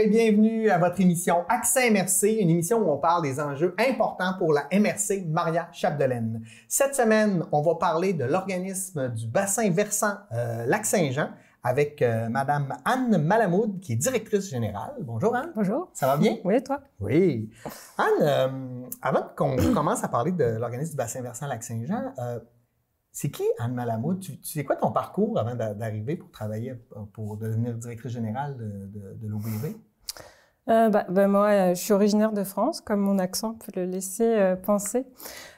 et bienvenue à votre émission Accès MRC, une émission où on parle des enjeux importants pour la MRC Maria-Chapdelaine. Cette semaine, on va parler de l'organisme du bassin versant Lac-Saint-Jean avec Madame Anne Malamoud, qui est directrice générale. Bonjour Anne. Bonjour. Ça va bien? Oui, et toi? Oui. Anne, avant qu'on commence à parler de l'organisme du bassin versant Lac-Saint-Jean, c'est qui Anne Malamoud? Tu sais quoi ton parcours avant d'arriver pour travailler, pour devenir directrice générale de l'OBV? Moi, je suis originaire de France, comme mon accent peut le laisser penser.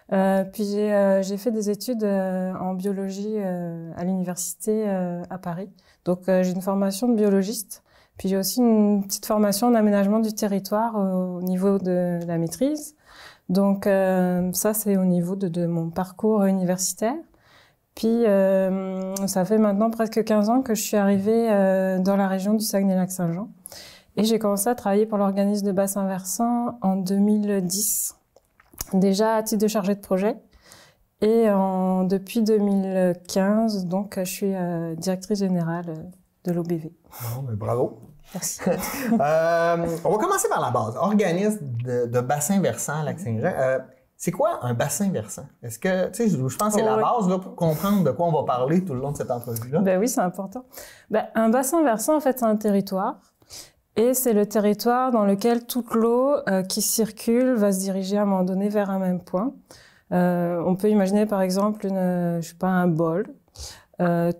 Puis j'ai fait des études en biologie à l'université à Paris. Donc j'ai une formation de biologiste. Puis j'ai aussi une petite formation en aménagement du territoire au niveau de la maîtrise. Donc ça, c'est au niveau de mon parcours universitaire. Puis, ça fait maintenant presque 15 ans que je suis arrivée dans la région du Saguenay-Lac-Saint-Jean. Et j'ai commencé à travailler pour l'organisme de bassin versant en 2010. Déjà à titre de chargée de projet. Et depuis 2015, donc, je suis directrice générale de l'OBV. Bon, mais bravo. Merci. On va commencer par la base. Organisme de bassin versant Lac-Saint-Jean. C'est quoi un bassin versant? Est-ce que, tu sais, je pense que c'est la base là, pour comprendre de quoi on va parler tout le long de cette entrevue-là. Ben oui, c'est important. Un bassin versant, en fait, c'est un territoire. Et c'est le territoire dans lequel toute l'eau qui circule va se diriger à un moment donné vers un même point. On peut imaginer, par exemple, un bol.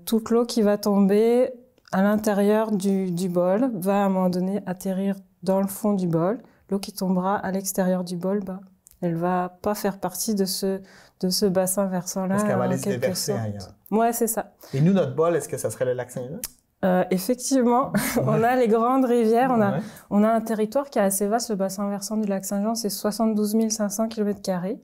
Toute l'eau qui va tomber à l'intérieur du bol va à un moment donné atterrir dans le fond du bol. L'eau qui tombera à l'extérieur du bol, elle va pas faire partie de ce bassin versant-là. Parce qu'elle va aller se déverser ailleurs. Ouais, c'est ça. Et nous, notre bol, est-ce que ça serait le lac Saint-Jean? Effectivement, on a les grandes rivières. On a un territoire qui est assez vaste, le bassin versant du lac Saint-Jean, c'est 72 500 km².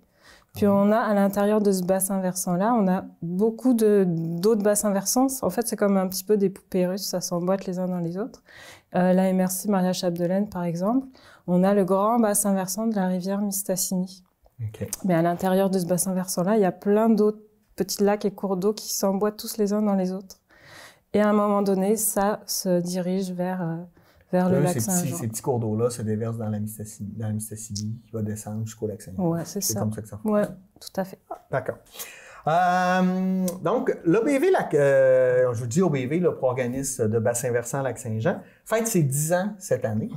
Puis on a à l'intérieur de ce bassin versant-là, on a beaucoup d'autres bassins versants. En fait, c'est comme un petit peu des poupées russes, ça s'emboîte les uns dans les autres. La MRC Maria-Chapdelaine, par exemple, on a le grand bassin versant de la rivière Mistassini. Okay. Mais à l'intérieur de ce bassin versant-là, il y a plein d'autres petits lacs et cours d'eau qui s'emboîtent tous les uns dans les autres. Et à un moment donné, ça se dirige vers le lac Saint-Jean. Ces petits cours d'eau-là se déversent dans la Mistassini, qui va descendre jusqu'au lac Saint-Jean. Ouais, c'est ça. C'est comme ça que ça fonctionne. Ouais, tout à fait. D'accord. Donc, l'OBV, je vous dis OBV, le pour organisme de bassin versant Lac-Saint-Jean, fête ses 10 ans cette année.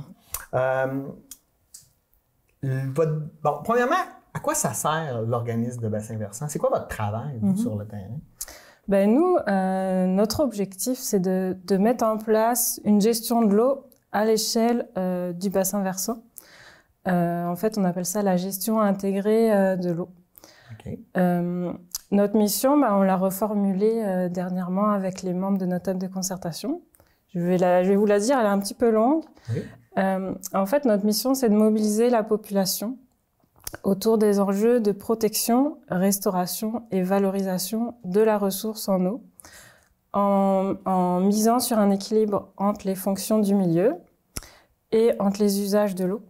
Premièrement, à quoi ça sert l'organisme de bassin versant? C'est quoi votre travail sur le terrain? Nous, notre objectif, c'est de mettre en place une gestion de l'eau à l'échelle du bassin versant. En fait, on appelle ça la gestion intégrée de l'eau. Okay. Notre mission, on l'a reformulée dernièrement avec les membres de notre table de concertation. Je vais vous la dire, elle est un petit peu longue. Oui. En fait, notre mission, c'est de mobiliser la population autour des enjeux de protection, restauration et valorisation de la ressource en eau, en misant sur un équilibre entre les fonctions du milieu et entre les usages de l'eau,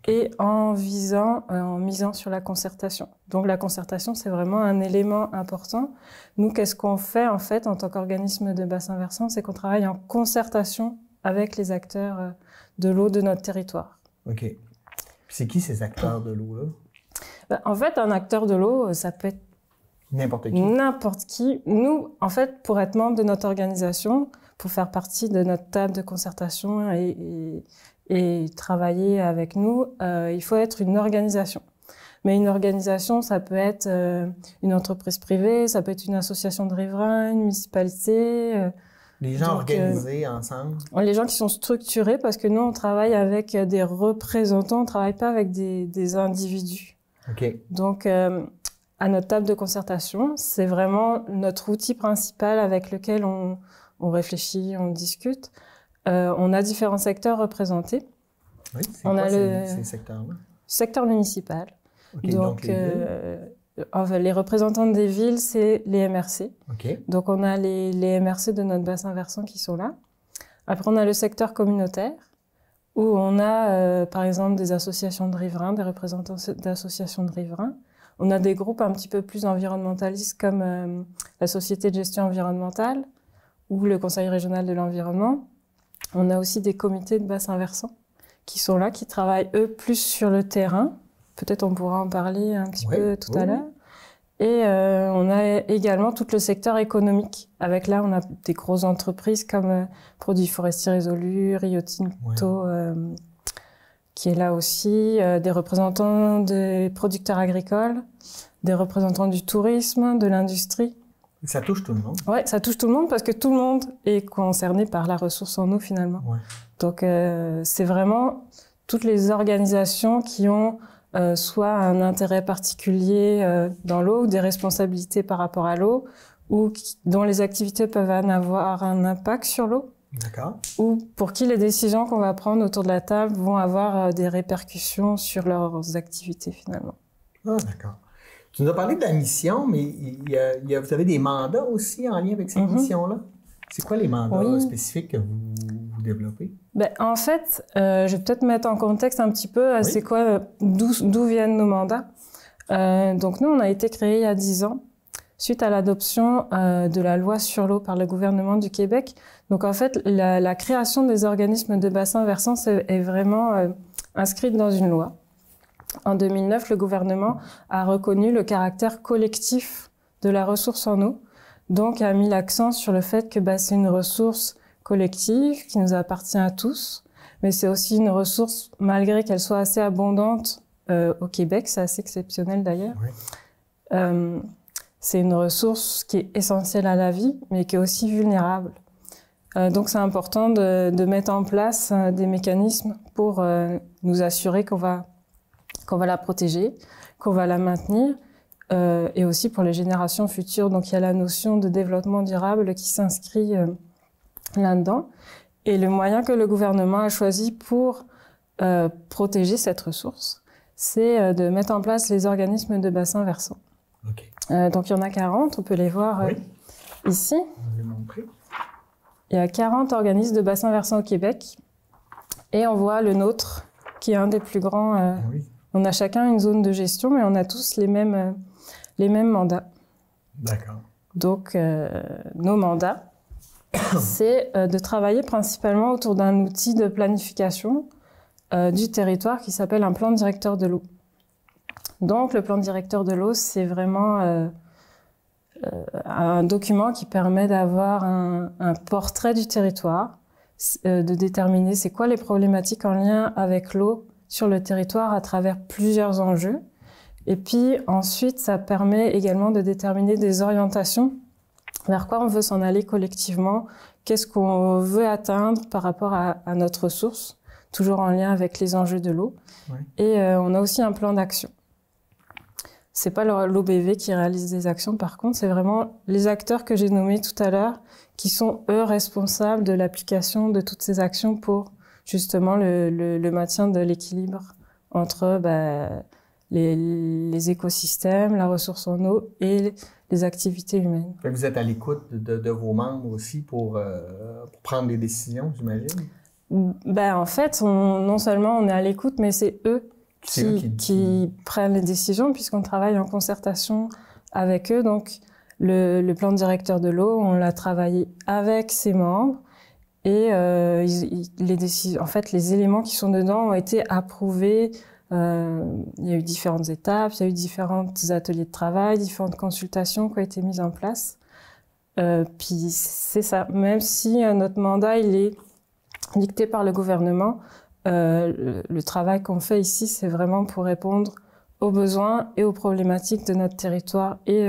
et en misant sur la concertation. Donc la concertation, c'est vraiment un élément important. Nous, qu'est-ce qu'on fait en fait en tant qu'organisme de bassin versant? C'est qu'on travaille en concertation avec les acteurs de l'eau de notre territoire. OK. Puis c'est qui ces acteurs de l'eau-là? En fait, un acteur de l'eau, ça peut être n'importe qui. N'importe qui. Nous, en fait, pour être membre de notre organisation, pour faire partie de notre table de concertation et travailler avec nous, il faut être une organisation. Mais une organisation, ça peut être une entreprise privée, ça peut être une association de riverains, une municipalité. Les gens organisés ensemble? Les gens qui sont structurés, parce que nous, on travaille avec des représentants, on ne travaille pas avec des individus. Okay. Donc, à notre table de concertation, c'est vraiment notre outil principal avec lequel on réfléchit, on discute. On a différents secteurs représentés. Oui, c'est quoi ces secteurs-là? Secteur municipal. Okay, donc les représentants des villes, c'est les MRC. Okay. Donc, on a les MRC de notre bassin versant qui sont là. Après, on a le secteur communautaire, où on a, par exemple, des associations de riverains, des représentants d'associations de riverains. On a des groupes un petit peu plus environnementalistes, comme la Société de gestion environnementale ou le Conseil régional de l'environnement. On a aussi des comités de bassin versant. qui sont là, qui travaillent, eux, plus sur le terrain. Peut-être on pourra en parler un petit peu tout à l'heure. Et on a également tout le secteur économique. Avec là, on a des grosses entreprises comme Produits Forestiers Résolus, Rio Tinto, qui est là aussi, des représentants des producteurs agricoles, des représentants du tourisme, de l'industrie. Ça touche tout le monde. Ouais, ça touche tout le monde parce que tout le monde est concerné par la ressource en eau finalement. Ouais. Donc c'est vraiment toutes les organisations qui ont soit un intérêt particulier dans l'eau ou des responsabilités par rapport à l'eau ou dont les activités peuvent avoir un impact sur l'eau. D'accord. Ou pour qui les décisions qu'on va prendre autour de la table vont avoir des répercussions sur leurs activités finalement. Ah, d'accord. Tu nous as parlé de la mission, mais vous avez des mandats aussi en lien avec cette mission-là? C'est quoi les mandats spécifiques que vous développez? Ben, en fait, je vais peut-être mettre en contexte un petit peu c'est quoi, d'où viennent nos mandats. Donc nous, on a été créé il y a 10 ans, suite à l'adoption de la loi sur l'eau par le gouvernement du Québec. Donc en fait, la création des organismes de bassins versants est vraiment inscrite dans une loi. En 2009, le gouvernement a reconnu le caractère collectif de la ressource en eau, donc a mis l'accent sur le fait que c'est une ressource collective qui nous appartient à tous, mais c'est aussi une ressource, malgré qu'elle soit assez abondante au Québec, c'est assez exceptionnel d'ailleurs. Oui. C'est une ressource qui est essentielle à la vie, mais qui est aussi vulnérable. Donc c'est important de mettre en place des mécanismes pour nous assurer qu'on va la protéger, qu'on va la maintenir, et aussi pour les générations futures. Donc il y a la notion de développement durable qui s'inscrit là-dedans. Et le moyen que le gouvernement a choisi pour protéger cette ressource, c'est de mettre en place les organismes de bassins versants. Okay. Donc il y en a 40, on peut les voir ici. On va les montrer. Il y a 40 organismes de bassins versants au Québec. Et on voit le nôtre, qui est un des plus grands. On a chacun une zone de gestion, mais on a tous les mêmes mandats. D'accord. Donc, nos mandats, c'est de travailler principalement autour d'un outil de planification du territoire qui s'appelle un plan directeur de l'eau. Donc, le plan directeur de l'eau, c'est vraiment un document qui permet d'avoir un portrait du territoire, de déterminer c'est quoi les problématiques en lien avec l'eau sur le territoire à travers plusieurs enjeux. Et puis ensuite, ça permet également de déterminer des orientations vers quoi on veut s'en aller collectivement, qu'est-ce qu'on veut atteindre par rapport à notre ressource, toujours en lien avec les enjeux de l'eau. Ouais. Et on a aussi un plan d'action. C'est pas l'OBV qui réalise des actions, par contre, c'est vraiment les acteurs que j'ai nommés tout à l'heure qui sont, eux, responsables de l'application de toutes ces actions pour justement le maintien de l'équilibre entre les écosystèmes, la ressource en eau et les activités humaines. Vous êtes à l'écoute de vos membres aussi pour prendre des décisions, j'imagine? En fait, non seulement on est à l'écoute, mais c'est eux qui prennent les décisions puisqu'on travaille en concertation avec eux. Donc, le plan directeur de l'eau, on l'a travaillé avec ses membres. Et les éléments qui sont dedans ont été approuvés. Il y a eu différentes étapes, il y a eu différents ateliers de travail, différentes consultations qui ont été mises en place. Puis c'est ça. Même si notre mandat il est dicté par le gouvernement, le travail qu'on fait ici, c'est vraiment pour répondre aux besoins et aux problématiques de notre territoire et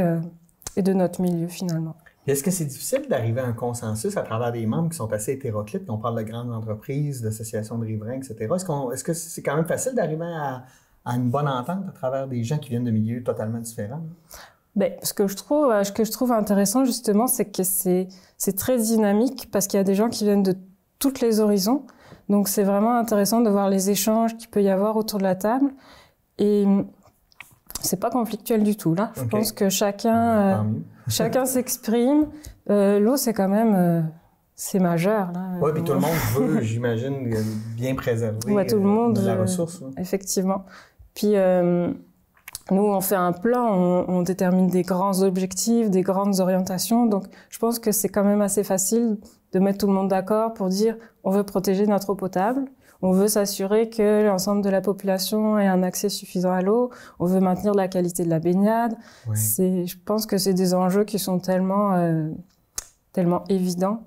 de notre milieu finalement. Est-ce que c'est difficile d'arriver à un consensus à travers des membres qui sont assez hétéroclites? On parle de grandes entreprises, d'associations de riverains, etc. Est-ce que c'est quand même facile d'arriver à une bonne entente à travers des gens qui viennent de milieux totalement différents? Ce que je trouve intéressant, justement, c'est que c'est très dynamique parce qu'il y a des gens qui viennent de tous les horizons. Donc, c'est vraiment intéressant de voir les échanges qu'il peut y avoir autour de la table. Et c'est pas conflictuel du tout, là. Je pense que chacun s'exprime. L'eau, c'est quand même... c'est majeur, là. Oui, puis tout le monde veut, j'imagine, bien préserver tout le monde, la ressource. Effectivement. Puis, nous, on fait un plan, on détermine des grands objectifs, des grandes orientations. Donc, je pense que c'est quand même assez facile de mettre tout le monde d'accord pour dire on veut protéger notre eau potable, On veut s'assurer que l'ensemble de la population ait un accès suffisant à l'eau. On veut maintenir la qualité de la baignade. Oui. Je pense que c'est des enjeux qui sont tellement évidents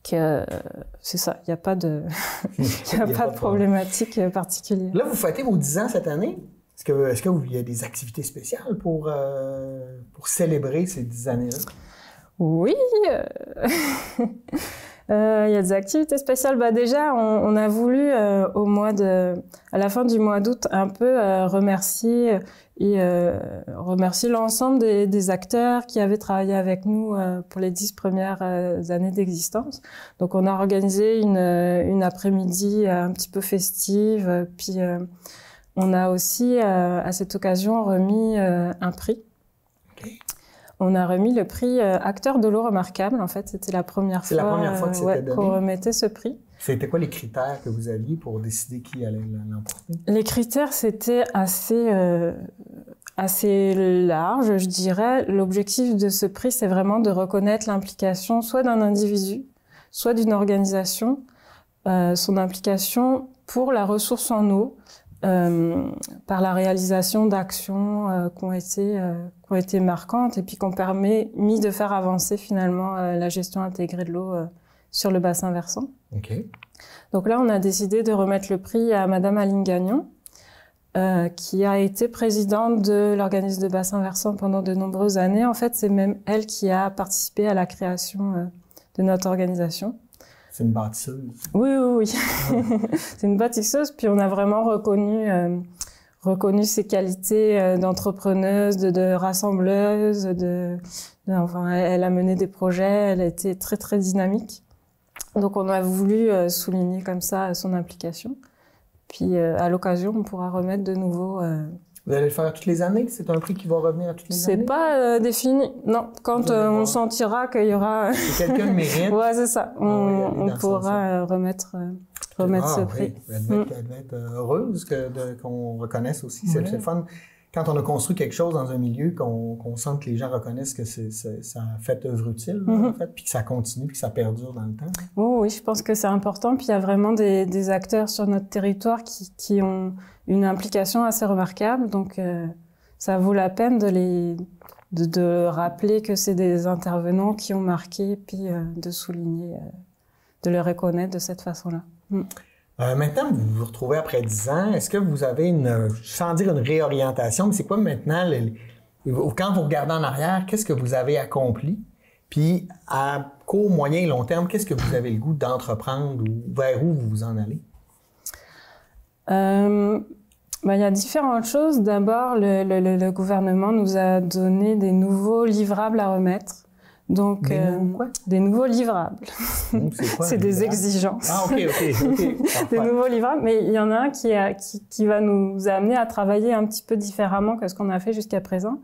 que c'est ça. Il n'y a pas de, il y a pas de problématique particulière. Là, vous fêtez vos 10 ans cette année. Est-ce qu'il y a des activités spéciales pour célébrer ces 10 années-là? Oui. Il y a des activités spéciales. Déjà, on a voulu à la fin du mois d'août un peu remercier l'ensemble des acteurs qui avaient travaillé avec nous pour les 10 premières années d'existence. Donc, on a organisé une après-midi un petit peu festive. Puis, on a aussi à cette occasion remis un prix. Okay. On a remis le prix Acteur de l'eau remarquable. En fait, c'était la première fois, que c'était donné. Qu'on remettait ce prix. C'était quoi les critères que vous aviez pour décider qui allait l'emporter? Les critères, c'était assez large, je dirais. L'objectif de ce prix, c'est vraiment de reconnaître l'implication soit d'un individu, soit d'une organisation, son implication pour la ressource en eau, par la réalisation d'actions qui ont été marquantes et puis qui ont permis de faire avancer finalement la gestion intégrée de l'eau sur le bassin versant. Okay. Donc là, on a décidé de remettre le prix à Madame Aline Gagnon, qui a été présidente de l'organisme de bassin versant pendant de nombreuses années. En fait, c'est même elle qui a participé à la création de notre organisation. C'est une bâtisseuse. Oui. C'est une bâtisseuse, puis on a vraiment reconnu ses qualités d'entrepreneuse, de rassembleuse, enfin, elle a mené des projets, elle a été très, très dynamique. Donc, on a voulu souligner comme ça son implication. Puis, à l'occasion, on pourra remettre de nouveau... Vous allez le faire toutes les années? C'est un prix qui va revenir à toutes les années? C'est pas défini. Non, quand on sentira qu'il y aura... Si quelqu'un le mérite. Ouais, c'est ça. On pourra remettre ce prix. Oui. Elle devait être heureuse qu'on reconnaisse aussi. C'est le fun. Quand on a construit quelque chose dans un milieu, qu'on sent que les gens reconnaissent que ça a fait œuvre utile, en fait, puis que ça continue, puis que ça perdure dans le temps. Oui, je pense que c'est important. Puis il y a vraiment des acteurs sur notre territoire qui ont une implication assez remarquable. Donc, ça vaut la peine de rappeler que c'est des intervenants qui ont marqué, puis de souligner, de les reconnaître de cette façon-là. Maintenant, vous vous retrouvez après 10 ans. Est-ce que vous avez sans dire une réorientation, mais c'est quoi maintenant, quand vous regardez en arrière, qu'est-ce que vous avez accompli? Puis, à court, moyen et long terme, qu'est-ce que vous avez le goût d'entreprendre ou vers où vous en allez? Il y a différentes choses. D'abord, le gouvernement nous a donné des nouveaux livrables à remettre. Donc, des nouveaux livrables. C'est quoi? C'est des exigences. Ah, OK. Des nouveaux livrables. Mais il y en a un qui va nous amener à travailler un petit peu différemment que ce qu'on a fait jusqu'à présent.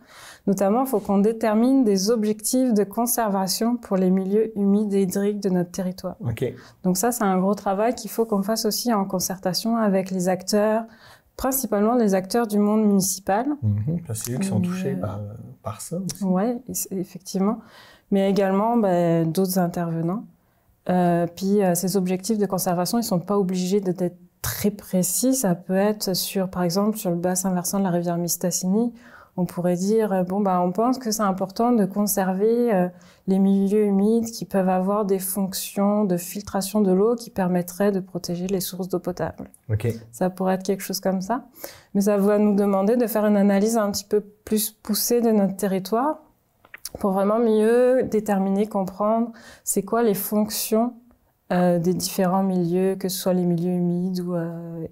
Notamment, il faut qu'on détermine des objectifs de conservation pour les milieux humides et hydriques de notre territoire. OK. Donc ça, c'est un gros travail qu'il faut qu'on fasse aussi en concertation avec les acteurs, principalement les acteurs du monde municipal. Parce que c'est eux qui sont touchés par ça aussi. Oui, effectivement. Mais également d'autres intervenants. Puis ces objectifs de conservation, ils sont pas obligés d'être très précis. Ça peut être par exemple, sur le bassin versant de la rivière Mistassini, on pourrait dire on pense que c'est important de conserver les milieux humides qui peuvent avoir des fonctions de filtration de l'eau qui permettraient de protéger les sources d'eau potable. Okay. Ça pourrait être quelque chose comme ça. Mais ça va nous demander de faire une analyse un petit peu plus poussée de notre territoire pour vraiment mieux déterminer, comprendre c'est quoi les fonctions des différents milieux, que ce soit les milieux humides ou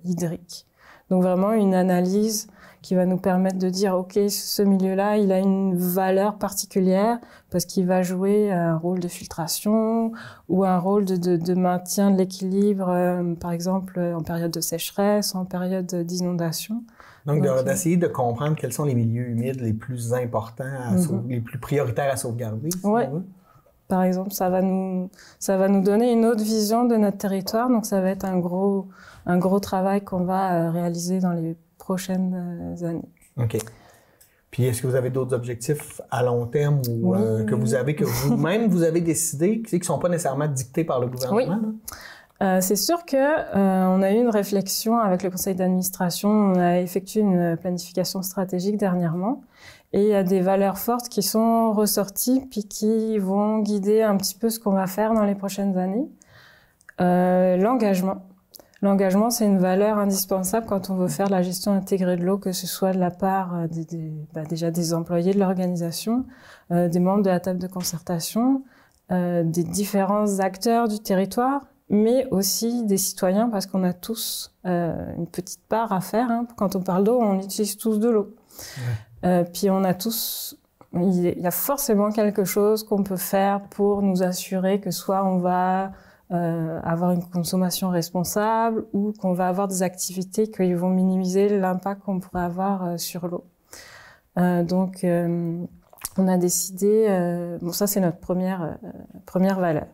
hydriques. Donc vraiment une analyse qui va nous permettre de dire ok, ce milieu-là, il a une valeur particulière parce qu'il va jouer un rôle de filtration ou un rôle de maintien de l'équilibre, par exemple en période de sécheresse, en période d'inondation. Donc d'essayer de comprendre quels sont les milieux humides les plus importants, les plus prioritaires à sauvegarder. Oui. Par exemple, ça va nous donner une autre vision de notre territoire. Donc ça va être un gros travail qu'on va réaliser dans les prochaines années. OK. Puis, est-ce que vous avez d'autres objectifs à long terme ou que vous-même, vous avez décidé, qui ne sont pas nécessairement dictés par le gouvernement? Oui. C'est sûr que on a eu une réflexion avec le conseil d'administration, on a effectué une planification stratégique dernièrement, et il y a des valeurs fortes qui sont ressorties puis qui vont guider un petit peu ce qu'on va faire dans les prochaines années. L'engagement. L'engagement, c'est une valeur indispensable quand on veut faire la gestion intégrée de l'eau, que ce soit de la part déjà des employés de l'organisation, des membres de la table de concertation, des différents acteurs du territoire, mais aussi des citoyens, parce qu'on a tous une petite part à faire. Hein. Quand on parle d'eau, on utilise tous de l'eau. Ouais. Puis on a tous... Il y a forcément quelque chose qu'on peut faire pour nous assurer que soit on va avoir une consommation responsable ou qu'on va avoir des activités qui vont minimiser l'impact qu'on pourrait avoir sur l'eau. Donc, on a décidé... bon, ça, c'est notre première valeur.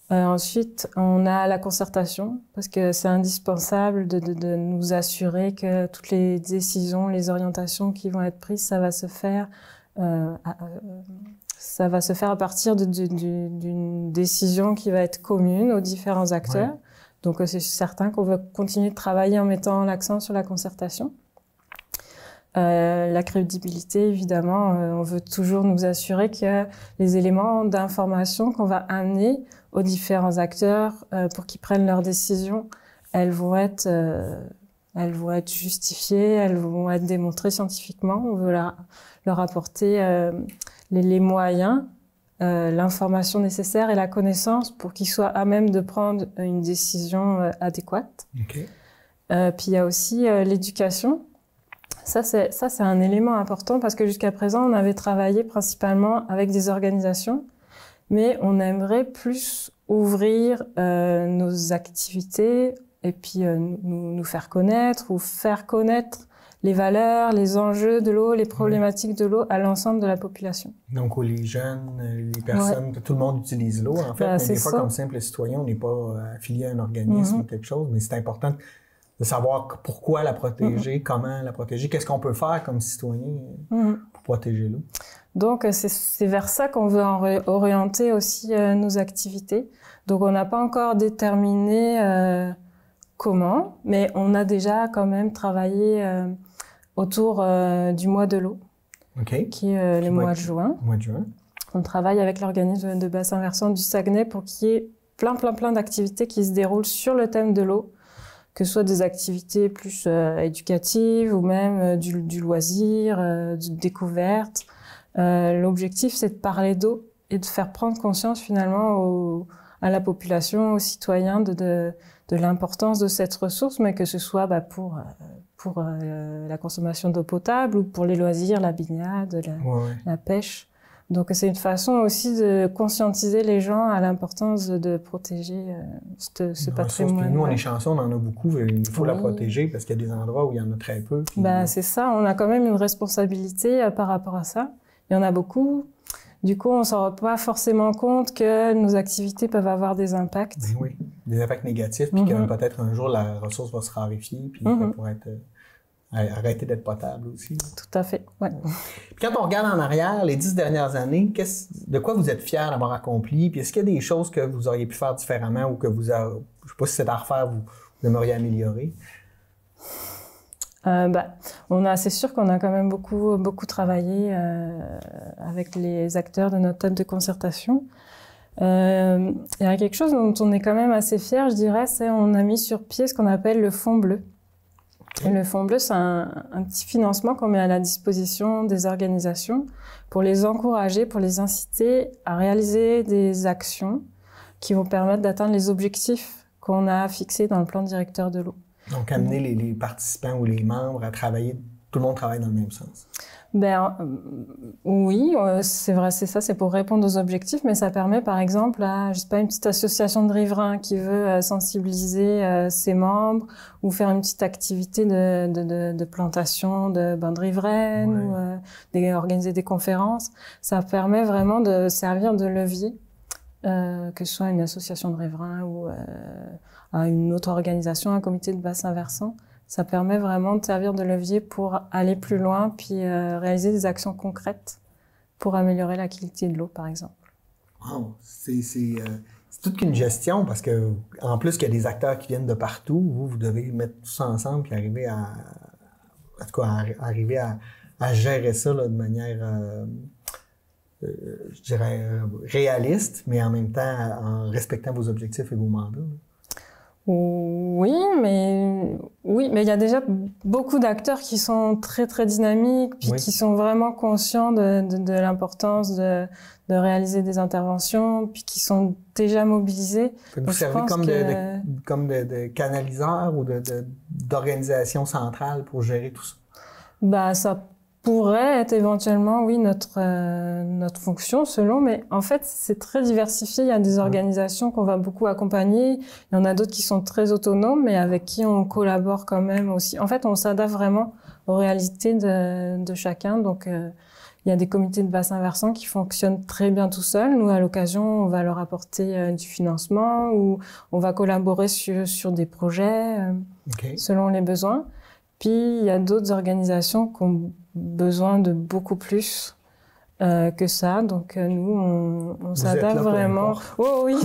Ensuite, on a la concertation, parce que c'est indispensable de nous assurer que toutes les décisions, les orientations qui vont être prises, ça va se faire à partir d'une décision qui va être commune aux différents acteurs. Ouais. Donc, c'est certain qu'on va continuer de travailler en mettant l'accent sur la concertation. La crédibilité, évidemment, on veut toujours nous assurer que les éléments d'information qu'on va amener aux différents acteurs pour qu'ils prennent leurs décisions, elles vont être justifiées, elles vont être démontrées scientifiquement. On veut leur apporter les moyens, l'information nécessaire et la connaissance pour qu'ils soient à même de prendre une décision adéquate. Okay. Puis il y a aussi l'éducation. Ça, c'est un élément important parce que jusqu'à présent, on avait travaillé principalement avec des organisations, mais on aimerait plus ouvrir nos activités et puis nous faire connaître ou faire connaître les valeurs, les enjeux de l'eau, les problématiques de l'eau à l'ensemble de la population. Donc, les jeunes, les personnes, tout le monde utilise l'eau, en fait, mais des fois, comme simple citoyen, on n'est pas affilié à un organisme ou quelque chose, mais c'est important de savoir pourquoi la protéger, comment la protéger, qu'est-ce qu'on peut faire comme citoyen pour protéger l'eau. Donc, c'est vers ça qu'on veut orienter aussi nos activités. Donc, on n'a pas encore déterminé comment, mais on a déjà quand même travaillé autour du mois de l'eau, qui est le mois de juin. On travaille avec l'organisme de bassin versant du Saguenay pour qu'il y ait plein d'activités qui se déroulent sur le thème de l'eau, que ce soit des activités plus éducatives ou même du loisir, de découverte. L'objectif, c'est de parler d'eau et de faire prendre conscience finalement à la population, aux citoyens de l'importance de cette ressource, mais que ce soit pour la consommation d'eau potable ou pour les loisirs, la baignade, la pêche. Donc, c'est une façon aussi de conscientiser les gens à l'importance de protéger ce patrimoine. Nous, on est chanceux, on en a beaucoup, il faut la protéger parce qu'il y a des endroits où il y en a très peu. Puis... c'est ça, on a quand même une responsabilité par rapport à ça. Il y en a beaucoup. Du coup, on ne s'en rend pas forcément compte que nos activités peuvent avoir des impacts. Oui, des impacts négatifs, puis que peut-être un jour, la ressource va se raréfier, puis ça pourrait arrêter d'être potable aussi. Tout à fait, ouais. Puis quand on regarde en arrière, les 10 dernières années, de quoi vous êtes fiers d'avoir accompli? Puis est-ce qu'il y a des choses que vous auriez pu faire différemment ou que je ne sais pas si c'est à refaire, vous aimeriez améliorer? C'est sûr qu'on a quand même beaucoup travaillé avec les acteurs de notre table de concertation. Il y a quelque chose dont on est quand même assez fiers, je dirais, c'est on a mis sur pied ce qu'on appelle le fonds bleu. Et le fonds bleu, c'est un petit financement qu'on met à la disposition des organisations pour les encourager, pour les inciter à réaliser des actions qui vont permettre d'atteindre les objectifs qu'on a fixés dans le plan directeur de l'eau. Donc, amener les participants ou les membres à travailler, tout le monde travaille dans le même sens. Oui, c'est vrai, c'est ça, c'est pour répondre aux objectifs, mais ça permet par exemple à, je sais pas, une petite association de riverains qui veut sensibiliser ses membres ou faire une petite activité de plantation de bancs de riveraines ou organiser des conférences. Ça permet vraiment de servir de levier, que ce soit une association de riverains ou à une autre organisation, un comité de bassin versant. Ça permet vraiment de servir de levier pour aller plus loin puis réaliser des actions concrètes pour améliorer la qualité de l'eau, par exemple. Wow! C'est toute qu'une gestion parce que en plus qu'il y a des acteurs qui viennent de partout, vous devez mettre tout ça ensemble et arriver en tout cas, arriver à gérer ça là, de manière, je dirais, réaliste, mais en même temps en respectant vos objectifs et vos mandats. Là. Oui, mais il y a déjà beaucoup d'acteurs qui sont très très dynamiques, puis qui sont vraiment conscients de l'importance de réaliser des interventions, puis qui sont déjà mobilisés. Vous servez comme de canaliseur ou d'organisation centrale pour gérer tout ça? Bah, ça pourrait être éventuellement, oui, notre fonction selon, mais en fait, c'est très diversifié. Il y a des organisations qu'on va beaucoup accompagner. Il y en a d'autres qui sont très autonomes, mais avec qui on collabore quand même aussi. En fait, on s'adapte vraiment aux réalités de chacun. Donc, il y a des comités de bassin versant qui fonctionnent très bien tout seuls. Nous, à l'occasion, on va leur apporter du financement ou on va collaborer sur des projets selon les besoins. Puis, il y a d'autres organisations qui ont besoin de beaucoup plus que ça. Donc, nous, on s'adapte vraiment. Oh oui,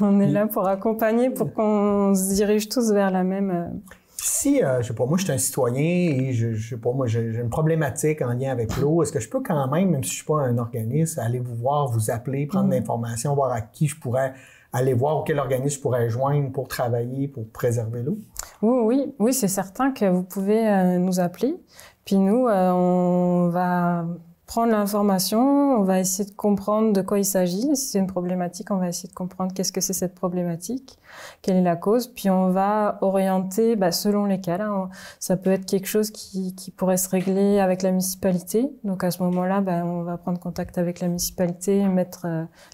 on est là pour accompagner, pour qu'on se dirige tous vers la même... Si, je sais pas, moi, je suis un citoyen et je sais pas, moi, j'ai une problématique en lien avec l'eau. Est-ce que je peux quand même si je suis pas un organisme, aller vous voir, vous appeler, prendre l'information, voir à qui je pourrais aller voir ou quel organisme je pourrais joindre pour travailler, pour préserver l'eau? Oui, c'est certain que vous pouvez nous appeler. Puis nous, on va prendre l'information, on va essayer de comprendre de quoi il s'agit. Si c'est une problématique, on va essayer de comprendre qu'est-ce que c'est cette problématique, quelle est la cause. Puis on va orienter selon les cas. Là, ça peut être quelque chose qui pourrait se régler avec la municipalité. Donc à ce moment-là, on va prendre contact avec la municipalité et mettre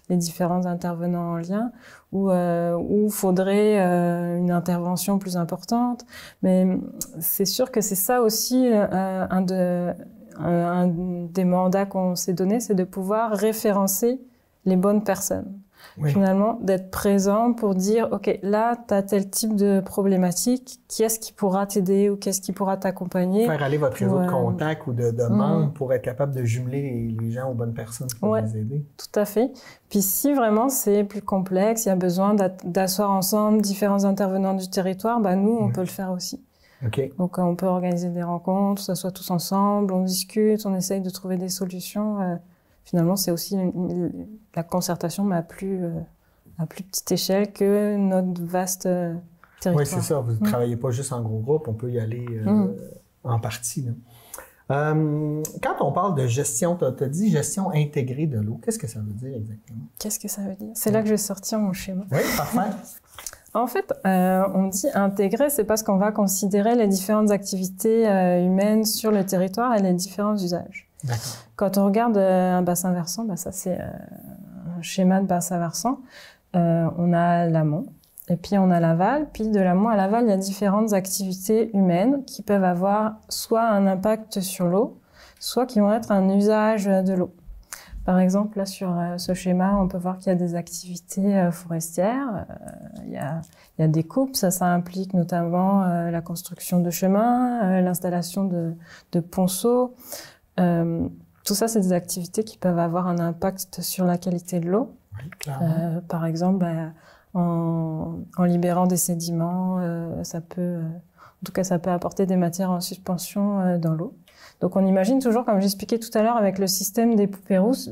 les différents intervenants en lien. Où faudrait une intervention plus importante. Mais c'est sûr que c'est ça aussi un des mandats qu'on s'est donné, c'est de pouvoir référencer les bonnes personnes. Oui. Finalement, d'être présent pour dire, OK, là, tu as tel type de problématique, qui est-ce qui pourra t'aider ou qu'est-ce qui pourra t'accompagner? Faire aller votre réseau de contacts ou de membres pour être capable de jumeler les gens aux bonnes personnes qui peuvent les aider. Tout à fait. Puis si vraiment c'est plus complexe, il y a besoin d'asseoir ensemble différents intervenants du territoire, nous, on peut le faire aussi. Okay. Donc, on peut organiser des rencontres, on s'assoit tous ensemble, on discute, on essaye de trouver des solutions. Finalement, c'est aussi la concertation, mais à plus petite échelle que notre vaste territoire. Oui, c'est ça. Vous ne travaillez pas juste en gros groupe, on peut y aller en partie. Quand on parle de gestion, tu as dit gestion intégrée de l'eau. Qu'est-ce que ça veut dire exactement? Qu'est-ce que ça veut dire? C'est là que je vais sortir mon schéma. Oui, parfait. En fait, on dit intégrer, c'est parce qu'on va considérer les différentes activités humaines sur le territoire et les différents usages. Quand on regarde un bassin versant, ça c'est un schéma de bassin versant. On a l'amont et puis on a l'aval. Puis de l'amont à l'aval, il y a différentes activités humaines qui peuvent avoir soit un impact sur l'eau, soit qui vont être un usage de l'eau. Par exemple, là, sur ce schéma, on peut voir qu'il y a des activités forestières. Il y a des coupes. Ça implique notamment la construction de chemins, l'installation de ponceaux. Tout ça, c'est des activités qui peuvent avoir un impact sur la qualité de l'eau. Oui, clairement. Par exemple, en libérant des sédiments, ça peut apporter des matières en suspension dans l'eau. Donc on imagine toujours, comme j'expliquais tout à l'heure avec le système des poupées russes,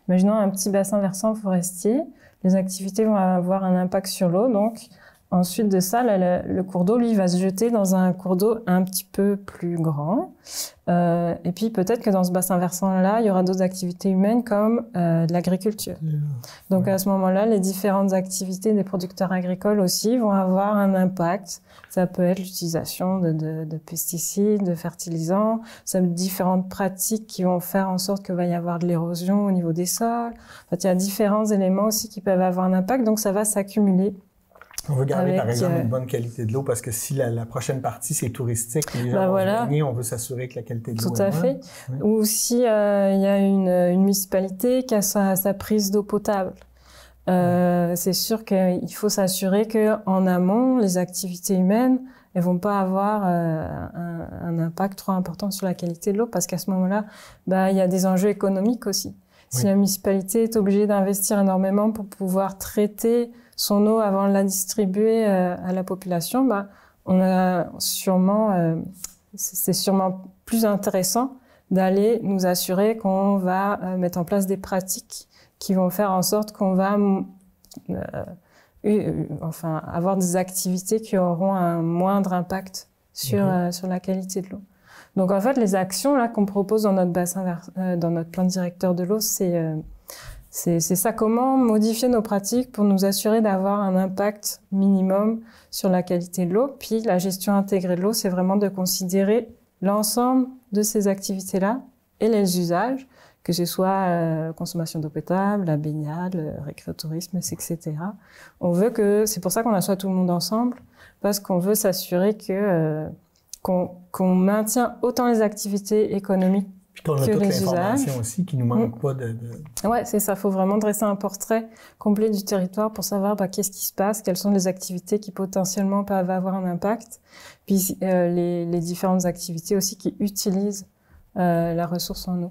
imaginons un petit bassin versant forestier, les activités vont avoir un impact sur l'eau, donc ensuite de ça, le cours d'eau, lui, va se jeter dans un cours d'eau un petit peu plus grand. Et puis peut-être que dans ce bassin versant-là, il y aura d'autres activités humaines comme de l'agriculture. Donc à ce moment-là, les différentes activités des producteurs agricoles aussi vont avoir un impact. Ça peut être l'utilisation de pesticides, de fertilisants, ça peut être différentes pratiques qui vont faire en sorte qu'il va y avoir de l'érosion au niveau des sols. En fait, il y a différents éléments aussi qui peuvent avoir un impact, donc ça va s'accumuler. On veut garder, par exemple, une bonne qualité de l'eau parce que si la prochaine partie, c'est touristique, les gens vont venir, on veut s'assurer que la qualité de l'eau est bonne. Tout à fait. Oui. Ou si il y a une municipalité qui a sa prise d'eau potable. C'est sûr qu'il faut s'assurer qu'en amont, les activités humaines, elles vont pas avoir un impact trop important sur la qualité de l'eau parce qu'à ce moment-là, il y a des enjeux économiques aussi. Si la municipalité est obligée d'investir énormément pour pouvoir traiter son eau avant de la distribuer à la population, on a sûrement, c'est sûrement plus intéressant d'aller nous assurer qu'on va mettre en place des pratiques qui vont faire en sorte qu'on va avoir des activités qui auront un moindre impact sur la qualité de l'eau. Donc en fait, les actions là qu'on propose dans notre dans notre plan directeur de l'eau, c'est ça, comment modifier nos pratiques pour nous assurer d'avoir un impact minimum sur la qualité de l'eau. Puis la gestion intégrée de l'eau, c'est vraiment de considérer l'ensemble de ces activités-là et les usages, que ce soit consommation d'eau potable, la baignade, le récréotourisme, etc. C'est pour ça qu'on assoit tout le monde ensemble, parce qu'on veut s'assurer qu'on maintient autant les activités économiques puis qu'on a toute l'information aussi, qui nous manque pas de... Ouais, c'est ça. Il faut vraiment dresser un portrait complet du territoire pour savoir qu'est-ce qui se passe, quelles sont les activités qui potentiellement peuvent avoir un impact, puis les différentes activités aussi qui utilisent la ressource en eau.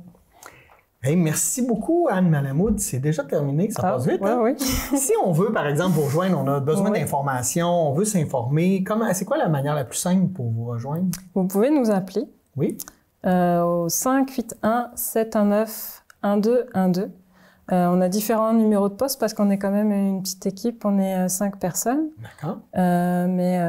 Hey, merci beaucoup, Anne Malamoud. C'est déjà terminé, ça passe vite. Oui. Si on veut, par exemple, vous rejoindre, on a besoin d'informations, on veut s'informer, c'est quoi la manière la plus simple pour vous rejoindre? Vous pouvez nous appeler. Oui. Au 581-719-1212. On a différents numéros de poste parce qu'on est quand même une petite équipe, on est 5 personnes. D'accord. Mais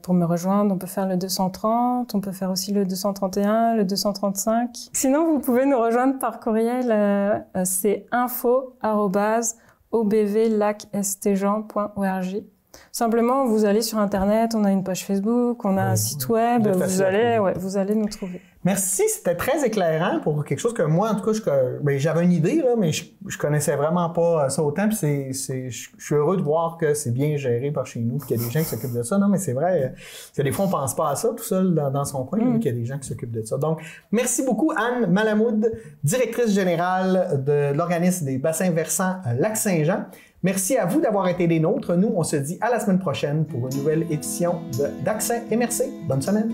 pour me rejoindre, on peut faire le 230, on peut faire aussi le 231, le 235. Sinon, vous pouvez nous rejoindre par courriel, c'est info@obvlacestjean.org. Simplement, vous allez sur Internet, on a une page Facebook, on a un site web, vous allez nous trouver. Merci, c'était très éclairant pour quelque chose que moi, en tout cas, j'avais une idée, là, mais je connaissais vraiment pas ça autant. Puis je suis heureux de voir que c'est bien géré par chez nous, qu'il y a des gens qui s'occupent de ça. Non, mais c'est vrai que des fois, on pense pas à ça tout seul dans son coin, mais qu'il y a des gens qui s'occupent de ça. Donc, merci beaucoup, Anne Malamoud, directrice générale de l'organisme des bassins versants Lac-Saint-Jean. Merci à vous d'avoir été des nôtres. Nous, on se dit à la semaine prochaine pour une nouvelle édition d'Accès MRC. Bonne semaine!